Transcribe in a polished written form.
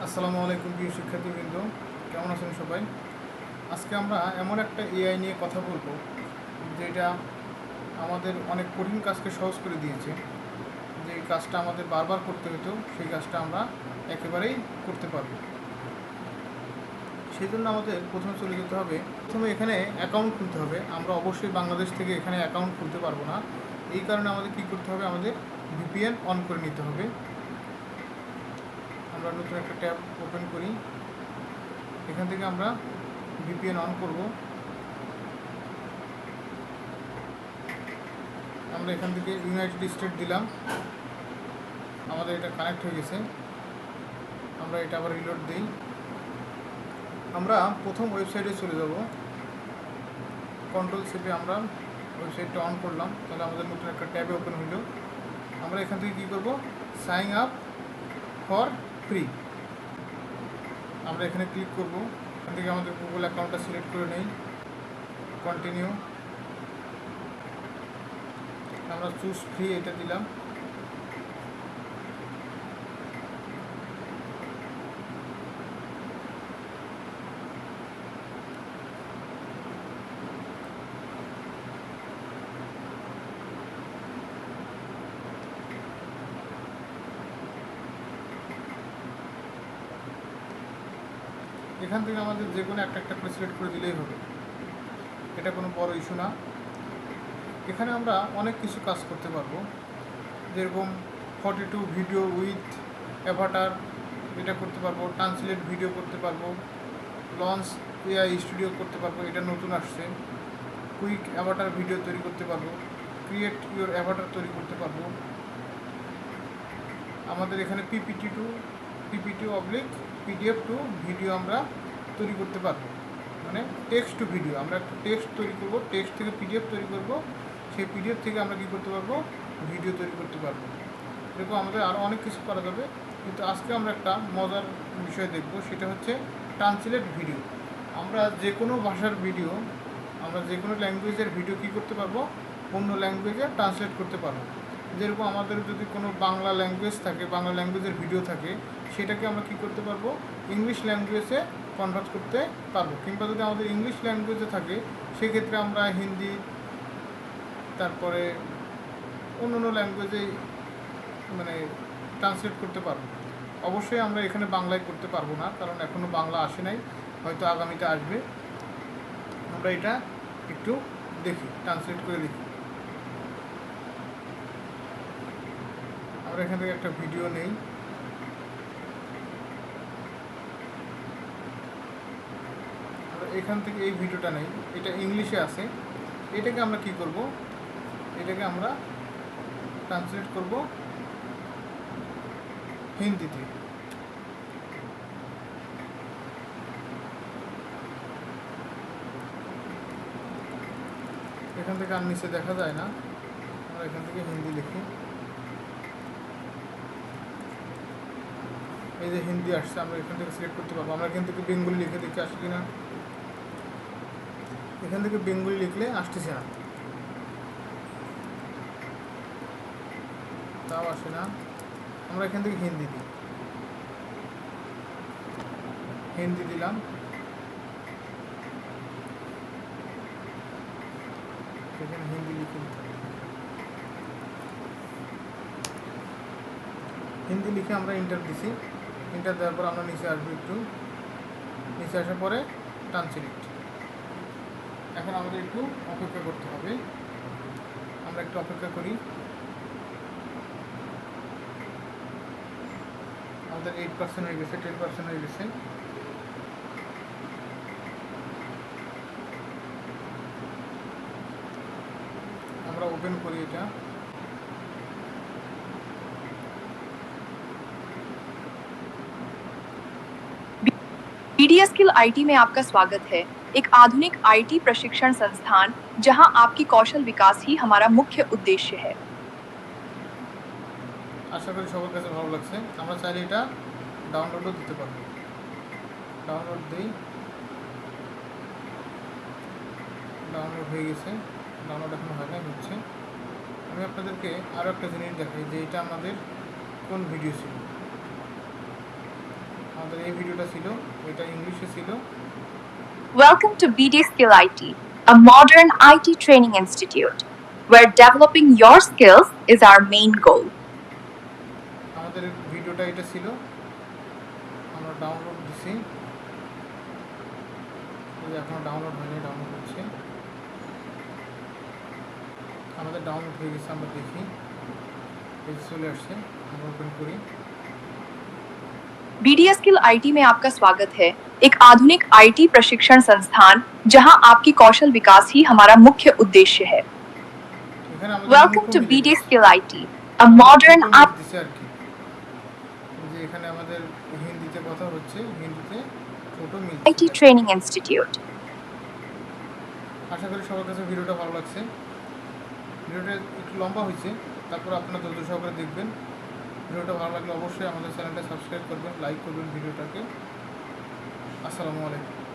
আসসালামু আলাইকুম প্রিয় শিক্ষার্থীবৃন্দ, কেমন আছেন সবাই? আজকে আমরা এমন একটা এআই নিয়ে কথা বলবো যেটা আমাদের অনেক কঠিন কাজকে সহজ করে দিয়েছে। যে কাজটা আমাদের বারবার করতে হতো সেই কাজটা আমরা একেবারেই করতে পারবো। সেই জন্য আমাদের প্রথমে চলে যেতে হবে, প্রথমে এখানে অ্যাকাউন্ট খুলতে হবে। আমরা অবশ্যই বাংলাদেশ থেকে এখানে অ্যাকাউন্ট খুলতে পারবো না, এই কারণে আমাদের কী করতে হবে, আমাদের ভিপিএন অন করে নিতে হবে। আমরা নতুন একটা ট্যাব ওপেন করি, এখান থেকে আমরা ভিপিএন অন করব। আমরা এখান থেকে ইউনাইটেড স্টেট দিলাম, আমাদের এটা কানেক্ট হয়ে গেছে। আমরা এটা আবার রিলোড দিই। আমরা প্রথম ওয়েবসাইটে চলে যাব, কন্ট্রোল চেপে আমরা ওয়েবসাইটটা অন করলাম, তাহলে আমাদের নতুন একটা ট্যাবে ওপেন হইল। আমরা এখান থেকে কী করব, সাইন আপ ফর ফ্রি, আমরা এখানে ক্লিক করব। এখান থেকে আমাদের গুগল অ্যাকাউন্টটা সিলেক্ট করে নেই, কন্টিনিউ। আমরা চুজ ফ্রি এটা দিলাম। এখান থেকে আমাদের যে কোনো একটা করে সিলেক্ট করে দিলেই হবে, এটা কোনো বড় ইস্যু না। এখানে আমরা অনেক কিছু কাজ করতে পারবো, যেরকম 42 ভিডিও উইথ অ্যাভাটার, এটা করতে পারবো। ট্রান্সলেট ভিডিও করতে পারবো, লঞ্চ এআই স্টুডিও করতে পারবো, এটা নতুন আসছে। কুইক অ্যাভাটার ভিডিও তৈরি করতে পারবো, ক্রিয়েট ইউর অ্যাভাটার তৈরি করতে পারবো। আমাদের এখানে PPT oblique PDF two video আমরা তৈরি করতে পারবো, মানে টেক্সট টু ভিডিও। আমরা একটা টেক্সট তৈরি করব, টেক্সট থেকে পিডিএফ তৈরি করব, সেই পিডিএফ থেকে আমরা কী করতে পারবো, ভিডিও তৈরি করতে পারবো। এরকম আমাদের আরও অনেক কিছু করা যাবে, কিন্তু আজকে আমরা একটা মজার বিষয় দেখব, সেটা হচ্ছে ট্রান্সলেট ভিডিও। আমরা যে কোনো ভাষার ভিডিও, আমরা যে কোনো ল্যাঙ্গুয়েজের ভিডিও কী করতে পারবো, অন্য ল্যাঙ্গুয়েজে ট্রান্সলেট করতে পারবো। যেরকম আমাদের যদি কোনো বাংলা ল্যাঙ্গুয়েজ থাকে, বাংলা ল্যাঙ্গুয়েজের ভিডিও থাকে, সেটাকে আমরা কী করতে পারবো, ইংলিশ ল্যাঙ্গুয়েজে কনভার্ট করতে পারবো। কিংবা যদি আমাদের ইংলিশ ল্যাঙ্গুয়েজে থাকে, সেক্ষেত্রে আমরা হিন্দি, তারপরে অন্য অন্য ল্যাঙ্গুয়েজে মানে ট্রান্সলেট করতে পারবো। অবশ্যই আমরা এখানে বাংলায় করতে পারবো না, কারণ এখনও বাংলা আসে নাই, হয়তো আগামীতে আসবে। আমরা এটা একটু দেখি, ট্রান্সলেট করে দেখি। আমরা এখান থেকে একটা ভিডিও নেই, আমরা এখান থেকে এই ভিডিওটা নেই, এটা ইংলিশে আছে। এটাকে আমরা কি করব, এটাকে আমরা ট্রান্সলেট করব হিন্দিতে। এখান থেকে আর নিচে দেখা যায় না, আমরা এখান থেকে হিন্দি লিখি। এই যে হিন্দি আসছে, আমরা এখান থেকে সিলেক্ট করতে পারবো। আমরা এখান থেকে বেঙ্গলি লিখে দেখি আসে কিনা। এখান থেকে বেঙ্গলি লিখলে আসতেছে না, তাও আসে না। আমরা এখান থেকে হিন্দি দিই, হিন্দি দিলাম। এখানে হিন্দি লিখে হিন্দি লিখে আমরা ইন্টার দিছি। ইন্টার দেওয়ার পর আমরা নিচে আসবো, একটু নিচে আসার পরে ট্রান্সলেট। এখন আমাদের একটু অপেক্ষা করতে হবে, আমরা একটু অপেক্ষা করি। আমাদের 8% হয়ে গেছে, 10% হয়ে গেছে। আমরা ওপেন করি এটা। मीडिया स्किल आईटी में आपका स्वागत है, एक आधुनिक आईटी प्रशिक्षण संस्थान जहां आपकी कौशल विकास ही हमारा मुख्य उद्देश्य है। আশা করি সবার কাছে ভালো লাগছে। আমরা চাইলে এটা ডাউনলোডও দিতে পারবো। ডাউনলোড দিই, ডাউনলোড হয়ে গেছে। ডাউনলোড এখন হয় না, হচ্ছে। আমি আপনাদেরকে আরও একটা জিনিস দেখাই যে এটা আমাদের কোন ভিডিও ছিল। আমাদের এই ভিডিওটা ছিল, এটা ইংলিশে ছিল। Welcome to BD Skill IT, a modern IT training institute, where developing your skills is our main goal. আমাদের ভিডিওটা এটা ছিল, আমরা ডাউনলোড দিছি, এখনো ডাউনলোড হয়নি, ডাউনলোড হচ্ছে। আমাদের ডাউনলোড হয়ে গেছে, আমরা দেখি পেজ চলে আসছে, আমরা ওপেন করি। BD Skill IT में आपका स्वागत है, एक आधुनिक IT प्रशिक्षण संस्थान जहां आपकी कौशल विकास ही हमारा मुख्य उद्देश्य है। এখানে আমাদের Welcome মুখও to মিলে BD গেছে। Skill IT, a modern মুখও মিলে দিছে আর কি। এই যে এখানে আমাদের হিন্দিতে কথা হচ্ছে, হিন্দিতে ফটো মিলছে। IT training institute. আশা করি সবার কাছে ভিডিওটা ভালো লাগছে। ভিডিওটা একটু লম্বা হয়েছে, তারপর আপনারা ধৈর্য সহকারে দেখবেন। ভিডিওটা ভালো লাগলে অবশ্যই আমাদের চ্যানেলটা সাবস্ক্রাইব করবেন, লাইক করবেন ভিডিওটাকে। আসসালামু আলাইকুম।